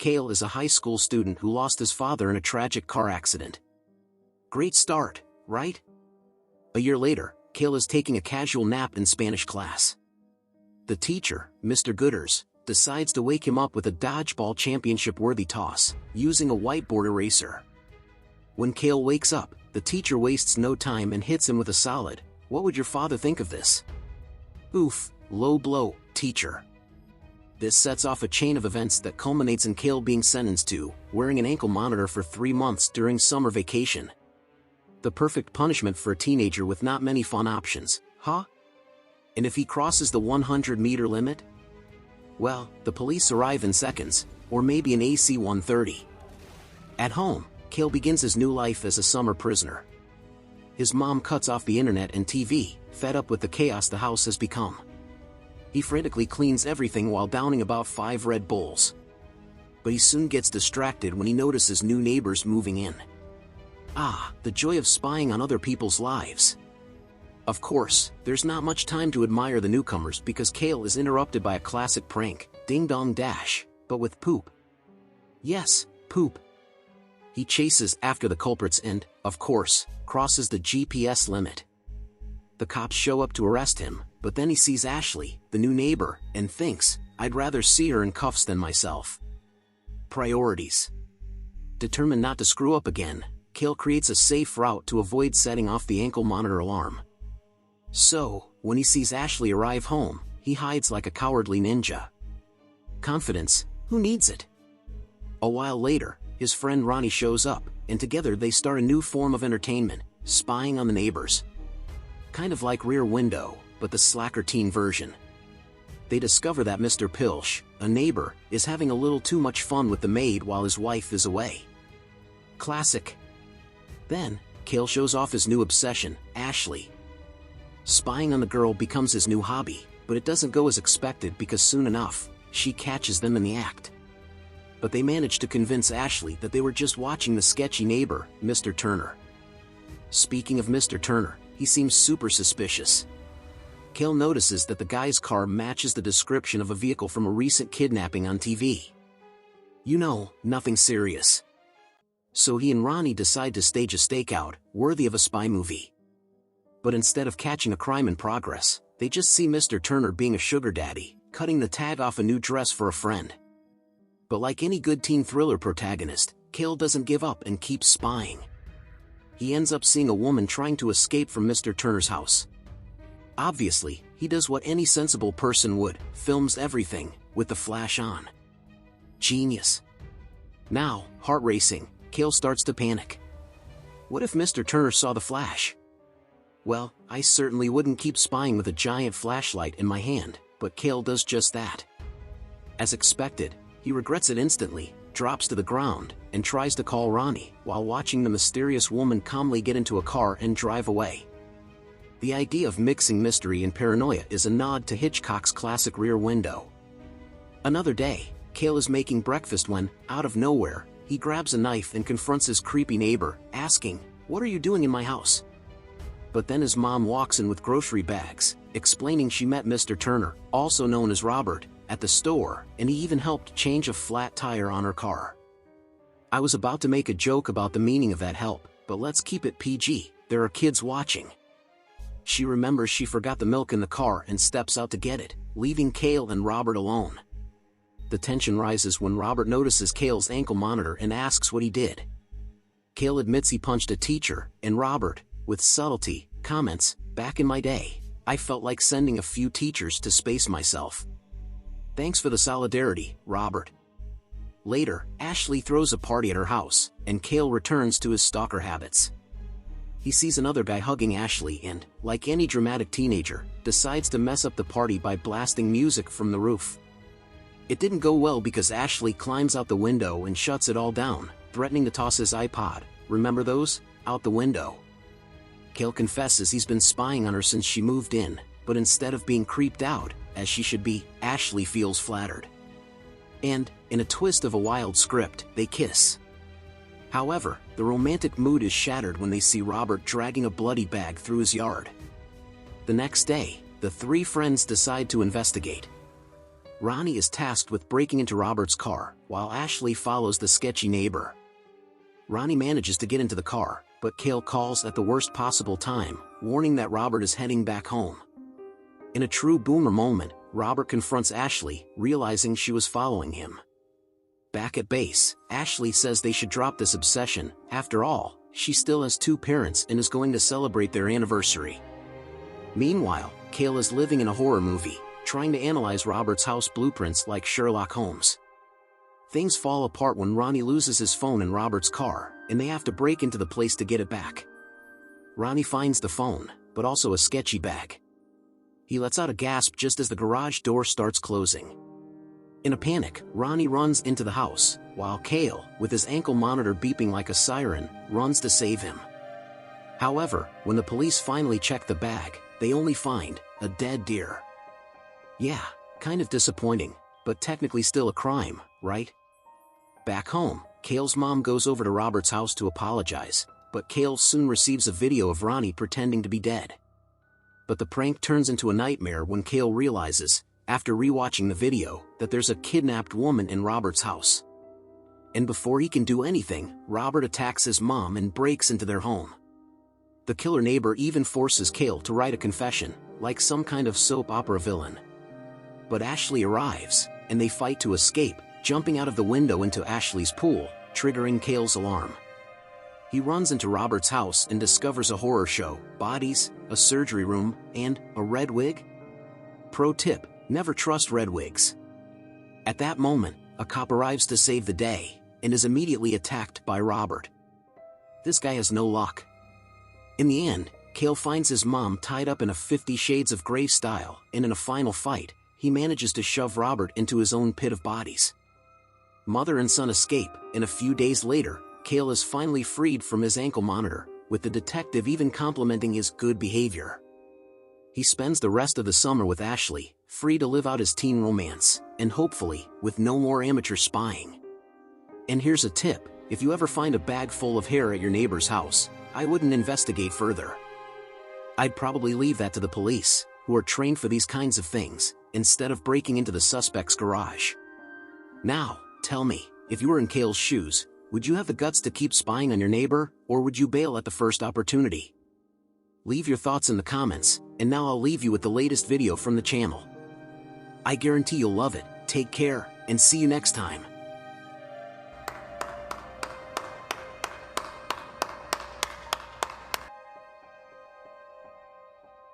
Cale is a high school student who lost his father in a tragic car accident. Great start, right? A year later, Cale is taking a casual nap in Spanish class. The teacher, Mr. Gooders, decides to wake him up with a dodgeball championship-worthy toss, using a whiteboard eraser. When Cale wakes up, the teacher wastes no time and hits him with a solid, "What would your father think of this?" Oof, low blow, teacher. This sets off a chain of events that culminates in Cale being sentenced to wearing an ankle monitor for 3 months during summer vacation. The perfect punishment for a teenager with not many fun options, huh? And if he crosses the 100-meter limit? Well, the police arrive in seconds, or maybe an AC-130. At home, Cale begins his new life as a summer prisoner. His mom cuts off the internet and TV, fed up with the chaos the house has become. He frantically cleans everything while downing about 5 Red Bulls. But he soon gets distracted when he notices new neighbors moving in. Ah, the joy of spying on other people's lives. Of course, there's not much time to admire the newcomers because Cale is interrupted by a classic prank, Ding Dong Dash, but with poop. Yes, poop. He chases after the culprits and, of course, crosses the GPS limit. The cops show up to arrest him, but then he sees Ashley, the new neighbor, and thinks, "I'd rather see her in cuffs than myself." Priorities. Determined not to screw up again, Cale creates a safe route to avoid setting off the ankle monitor alarm. So, when he sees Ashley arrive home, he hides like a cowardly ninja. Confidence, who needs it? A while later, his friend Ronnie shows up, and together they start a new form of entertainment, spying on the neighbors. Kind of like Rear Window, but the slacker teen version. They discover that Mr. Pilsch, a neighbor, is having a little too much fun with the maid while his wife is away. Classic. Then, Cale shows off his new obsession, Ashley. Spying on the girl becomes his new hobby, but it doesn't go as expected because soon enough, she catches them in the act. But they manage to convince Ashley that they were just watching the sketchy neighbor, Mr. Turner. Speaking of Mr. Turner, he seems super suspicious. Cale notices that the guy's car matches the description of a vehicle from a recent kidnapping on TV. You know, nothing serious. So he and Ronnie decide to stage a stakeout, worthy of a spy movie. But instead of catching a crime in progress, they just see Mr. Turner being a sugar daddy, cutting the tag off a new dress for a friend. But like any good teen thriller protagonist, Cale doesn't give up and keeps spying. He ends up seeing a woman trying to escape from Mr. Turner's house. Obviously, he does what any sensible person would, films everything, with the flash on. Genius. Now, heart racing, Cale starts to panic. What if Mr. Turner saw the flash? Well, I certainly wouldn't keep spying with a giant flashlight in my hand, but Cale does just that. As expected, he regrets it instantly, drops to the ground, and tries to call Ronnie, while watching the mysterious woman calmly get into a car and drive away. The idea of mixing mystery and paranoia is a nod to Hitchcock's classic Rear Window. Another day, Cale is making breakfast when, out of nowhere, he grabs a knife and confronts his creepy neighbor, asking, "What are you doing in my house?" But then his mom walks in with grocery bags, explaining she met Mr. Turner, also known as Robert, at the store, and he even helped change a flat tire on her car. I was about to make a joke about the meaning of that help, but let's keep it PG, there are kids watching. She remembers she forgot the milk in the car and steps out to get it, leaving Cale and Robert alone. The tension rises when Robert notices Cale's ankle monitor and asks what he did. Cale admits he punched a teacher, and Robert, with subtlety, comments, "Back in my day, I felt like sending a few teachers to space myself." Thanks for the solidarity, Robert. Later, Ashley throws a party at her house, and Cale returns to his stalker habits. He sees another guy hugging Ashley and, like any dramatic teenager, decides to mess up the party by blasting music from the roof. It didn't go well because Ashley climbs out the window and shuts it all down, threatening to toss his iPod, remember those, out the window. Cale confesses he's been spying on her since she moved in, but instead of being creeped out, as she should be, Ashley feels flattered. And, in a twist of a wild script, they kiss. However, the romantic mood is shattered when they see Robert dragging a bloody bag through his yard. The next day, the three friends decide to investigate. Ronnie is tasked with breaking into Robert's car, while Ashley follows the sketchy neighbor. Ronnie manages to get into the car, but Cale calls at the worst possible time, warning that Robert is heading back home. In a true boomer moment, Robert confronts Ashley, realizing she was following him. Back at base, Ashley says they should drop this obsession. After all, she still has 2 parents and is going to celebrate their anniversary. Meanwhile, Cale is living in a horror movie, trying to analyze Robert's house blueprints like Sherlock Holmes. Things fall apart when Ronnie loses his phone in Robert's car, and they have to break into the place to get it back. Ronnie finds the phone, but also a sketchy bag. He lets out a gasp just as the garage door starts closing. In a panic, Ronnie runs into the house, while Cale, with his ankle monitor beeping like a siren, runs to save him. However, when the police finally check the bag, they only find a dead deer. Yeah, kind of disappointing, but technically still a crime, right? Back home, Cale's mom goes over to Robert's house to apologize, but Cale soon receives a video of Ronnie pretending to be dead. But the prank turns into a nightmare when Cale realizes, after rewatching the video, that there's a kidnapped woman in Robert's house. And before he can do anything, Robert attacks his mom and breaks into their home. The killer neighbor even forces Cale to write a confession, like some kind of soap opera villain. But Ashley arrives, and they fight to escape, jumping out of the window into Ashley's pool, triggering Cale's alarm. He runs into Robert's house and discovers a horror show, bodies, a surgery room, and a red wig? Pro tip: never trust red wigs. At that moment, a cop arrives to save the day, and is immediately attacked by Robert. This guy has no luck. In the end, Cale finds his mom tied up in a 50 Shades of Grey style, and in a final fight, he manages to shove Robert into his own pit of bodies. Mother and son escape, and a few days later, Cale is finally freed from his ankle monitor, with the detective even complimenting his good behavior. He spends the rest of the summer with Ashley, free to live out his teen romance, and hopefully, with no more amateur spying. And here's a tip: if you ever find a bag full of hair at your neighbor's house, I wouldn't investigate further. I'd probably leave that to the police, who are trained for these kinds of things, instead of breaking into the suspect's garage. Now, tell me, if you were in Cale's shoes, would you have the guts to keep spying on your neighbor, or would you bail at the first opportunity? Leave your thoughts in the comments, and now I'll leave you with the latest video from the channel. I guarantee you'll love it. Take care, and see you next time.